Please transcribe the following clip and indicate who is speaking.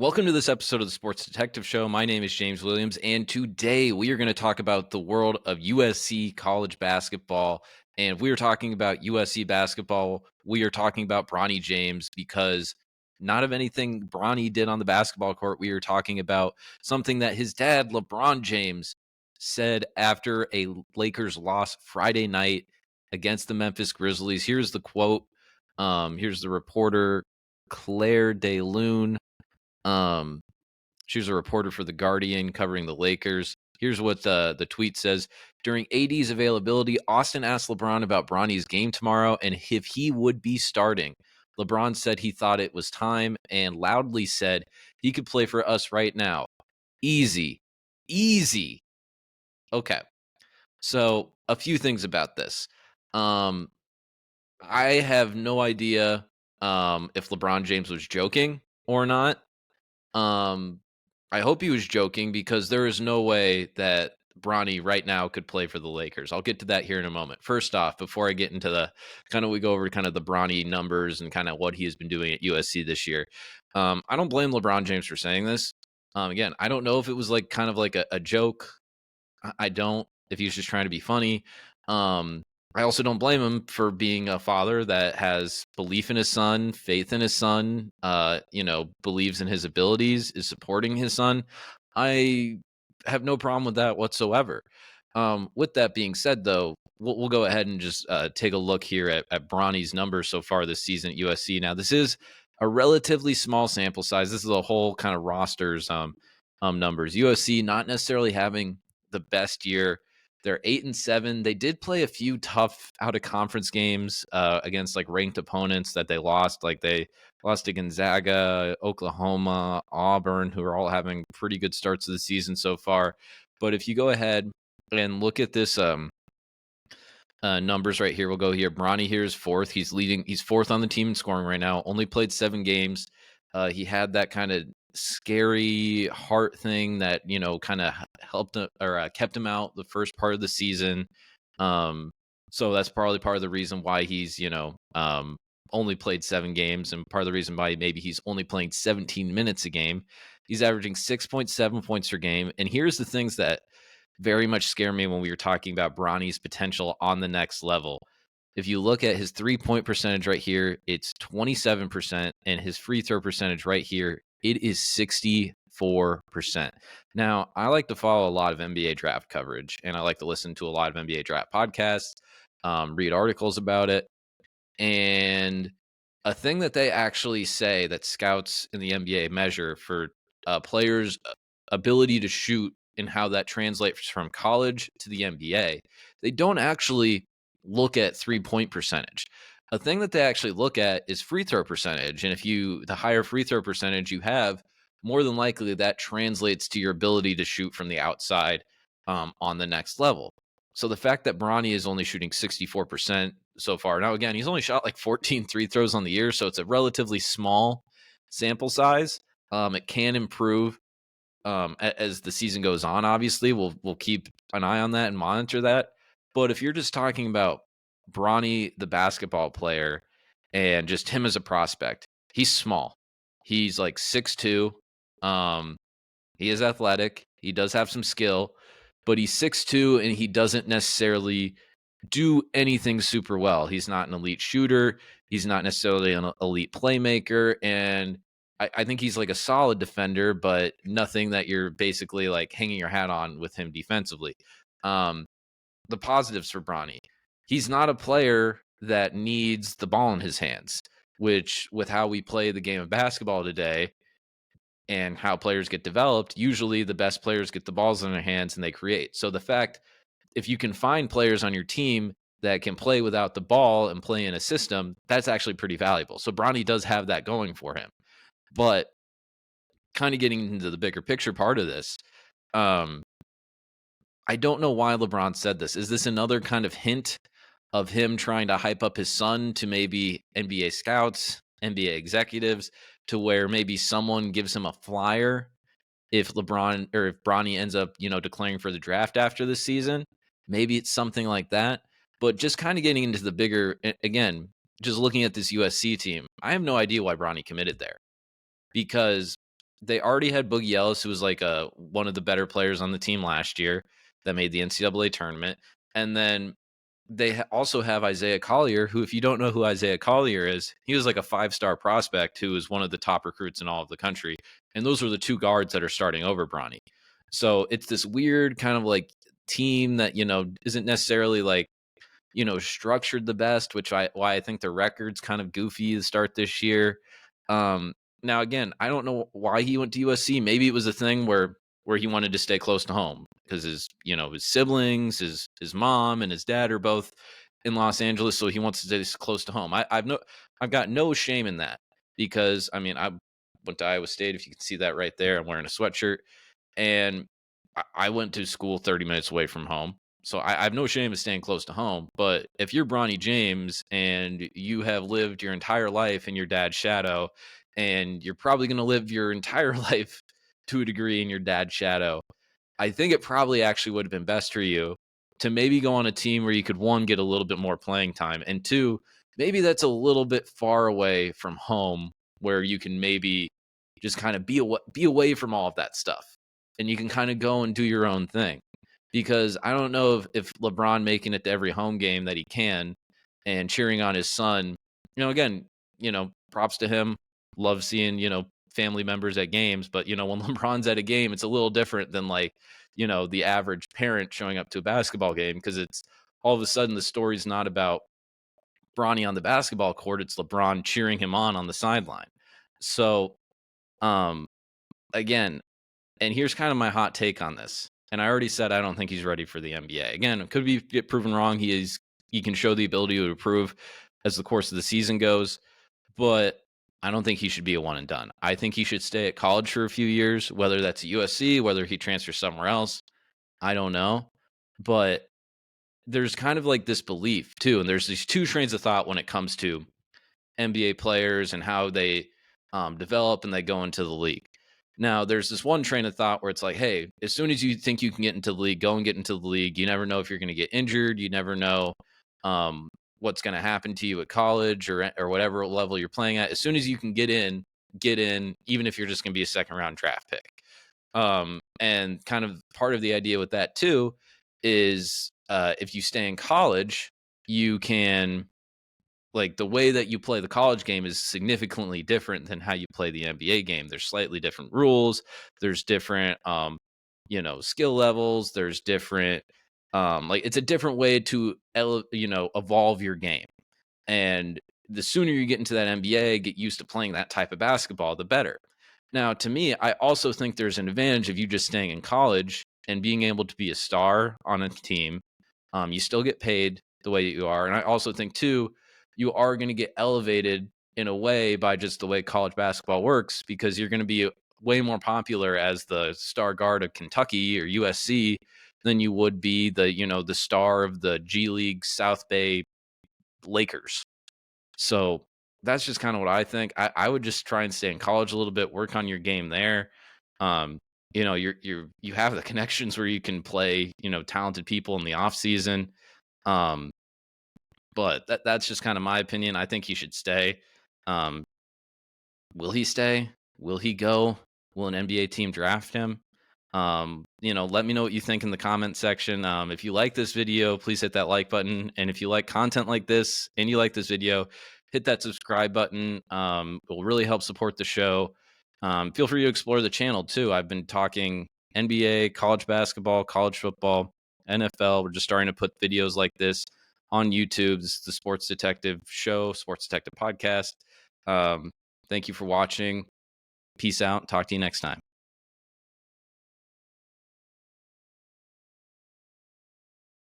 Speaker 1: Welcome to this episode of the Sports Detective Show. My name is James Williams, and today we are going to talk about the world of USC college basketball. And if we are talking about USC basketball, we are talking about Bronny James because not of anything Bronny did on the basketball court. We are talking about something that his dad, LeBron James, said after a Lakers loss Friday night against the Memphis Grizzlies. Here's the quote. Here's the reporter, Claire DeLune. Um, she was a reporter for The Guardian covering the Lakers. Here's what the tweet says. During AD's availability, Austin asked LeBron about Bronny's game tomorrow and if he would be starting. LeBron said he thought it was time and loudly said he could play for us right now. Easy. Easy. Okay. So a few things about this. Um, I have no idea if LeBron James was joking or not. Um, I hope he was joking because there is no way that Bronny right now could play for the Lakers. I'll get to that here in a moment. First off, before I get into the we go over kind of the Bronny numbers and kind of what he has been doing at USC this year. I don't blame LeBron James for saying this. Again, I don't know if it was like kind of like a joke. I don't. If he was just trying to be funny. Um, I also don't blame him for being a father that has belief in his son, faith in his son, believes in his abilities, is supporting his son. I have no problem with that whatsoever. With that being said, though, we'll go ahead and just take a look here at Bronny's numbers so far this season at USC. Now, this is a relatively small sample size. This is a whole kind of roster's numbers. USC not necessarily having the best year. They're 8-7. They did play a few tough out of conference games against like ranked opponents that they lost. Like they lost to Gonzaga, Oklahoma, Auburn, who are all having pretty good starts of the season so far. But if you go ahead and look at this numbers right here, we'll go here. Bronny here is fourth. He's leading. He's fourth on the team in scoring right now. Only played 7 games. He had that kind of scary heart thing that kind of helped or kept him out the first part of the season. So that's probably part of the reason why he's only played 7 games, and part of the reason why maybe he's only playing 17 minutes a game. He's averaging 6.7 points per game, and here's the things that very much scare me when we were talking about Bronny's potential on the next level. If you look at his 3-point percentage right here, it's 27%, and his free throw percentage right here, it is 64%. Now, I like to follow a lot of NBA draft coverage, and I like to listen to a lot of NBA draft podcasts, read articles about it. And a thing that they actually say that scouts in the NBA measure for players' ability to shoot and how that translates from college to the NBA, they don't actually look at 3-point percentage. A thing that they actually look at is free throw percentage. And the higher free throw percentage you have, more than likely that translates to your ability to shoot from the outside on the next level. So the fact that Bronny is only shooting 64% so far. Now, again, he's only shot like 14 free throws on the year, so it's a relatively small sample size. It can improve as the season goes on. Obviously, we'll keep an eye on that and monitor that. But if you're just talking about Bronny, the basketball player, and just him as a prospect, he's small. He's like 6'2". He is athletic. He does have some skill, but he's 6'2", and he doesn't necessarily do anything super well. He's not an elite shooter. He's not necessarily an elite playmaker. And I think he's like a solid defender, but nothing that you're basically like hanging your hat on with him defensively. The positives for Bronny, he's not a player that needs the ball in his hands, which with how we play the game of basketball today and how players get developed, usually the best players get the balls in their hands and they create. So the fact, if you can find players on your team that can play without the ball and play in a system, that's actually pretty valuable. So Bronny does have that going for him. But kind of getting into the bigger picture part of this, I don't know why LeBron said this. Is this another kind of hint of him trying to hype up his son to maybe NBA scouts, NBA executives, to where maybe someone gives him a flyer if LeBron or if Bronny ends up, declaring for the draft after this season? Maybe it's something like that. But just kind of getting into the bigger, again, just looking at this USC team, I have no idea why Bronny committed there, because they already had Boogie Ellis, who was like one of the better players on the team last year that made the NCAA tournament. And then they also have Isaiah Collier, who, if you don't know who Isaiah Collier is, he was like a 5-star prospect who was one of the top recruits in all of the country. And those are the two guards that are starting over Bronny. So it's this weird kind of like team that, isn't necessarily like, structured the best, why I think the record's kind of goofy to start this year. Now again, I don't know why he went to USC. Maybe it was a thing where he wanted to stay close to home because his siblings, his mom and his dad are both in Los Angeles, so he wants to stay close to home. I've got no shame in that because I mean I went to Iowa State. If you can see that right there, I'm wearing a sweatshirt, and I went to school 30 minutes away from home. So I have no shame in staying close to home. But if you're Bronny James and you have lived your entire life in your dad's shadow, and you're probably going to live your entire life to a degree in your dad's shadow, I think it probably actually would have been best for you to maybe go on a team where you could, one, get a little bit more playing time, and two, maybe that's a little bit far away from home where you can maybe just kind of be away from all of that stuff and you can kind of go and do your own thing. Because I don't know if LeBron making it to every home game that he can and cheering on his son, again, props to him. Love seeing, family members at games. But, when LeBron's at a game, it's a little different than like, the average parent showing up to a basketball game because it's all of a sudden the story's not about Bronny on the basketball court. It's LeBron cheering him on the sideline. So, um, again, and here's kind of my hot take on this. And I already said I don't think he's ready for the NBA. Again, it could get proven wrong. He can show the ability to improve as the course of the season goes, but I don't think he should be a one and done. I think he should stay at college for a few years, whether that's at USC, whether he transfers somewhere else. I don't know. But there's kind of like this belief too, and there's these two trains of thought when it comes to NBA players and how they develop and they go into the league. Now, there's this one train of thought where it's like, hey, as soon as you think you can get into the league, go and get into the league. You never know if you're going to get injured. You never know what's going to happen to you at college or whatever level you're playing at. As soon as you can get in, even if you're just going to be a second round draft pick. And kind of part of the idea with that too is if you stay in college, you can, like, the way that you play the college game is significantly different than how you play the NBA game. There's slightly different rules. There's different, skill levels. There's different, like, it's a different way to, evolve your game. And the sooner you get into that NBA, get used to playing that type of basketball, the better. Now, to me, I also think there's an advantage of you just staying in college and being able to be a star on a team. You still get paid the way that you are. And I also think, too, you are going to get elevated in a way by just the way college basketball works because you're going to be way more popular as the star guard of Kentucky or USC than you would be the star of the G League South Bay Lakers. So that's just kind of what I think. I would just try and stay in college a little bit, work on your game there. You have the connections where you can play, talented people in the off season. But that's just kind of my opinion. I think he should stay. Will he stay? Will he go? Will an NBA team draft him? Let me know what you think in the comment section. If you like this video, please hit that like button. And if you like content like this and you like this video, hit that subscribe button. It will really help support the show. Feel free to explore the channel too. I've been talking NBA, college basketball, college football, NFL. We're just starting to put videos like this on YouTube. This is the Sports Detective Show, Sports Detective Podcast. Thank you for watching. Peace out. Talk to you next time.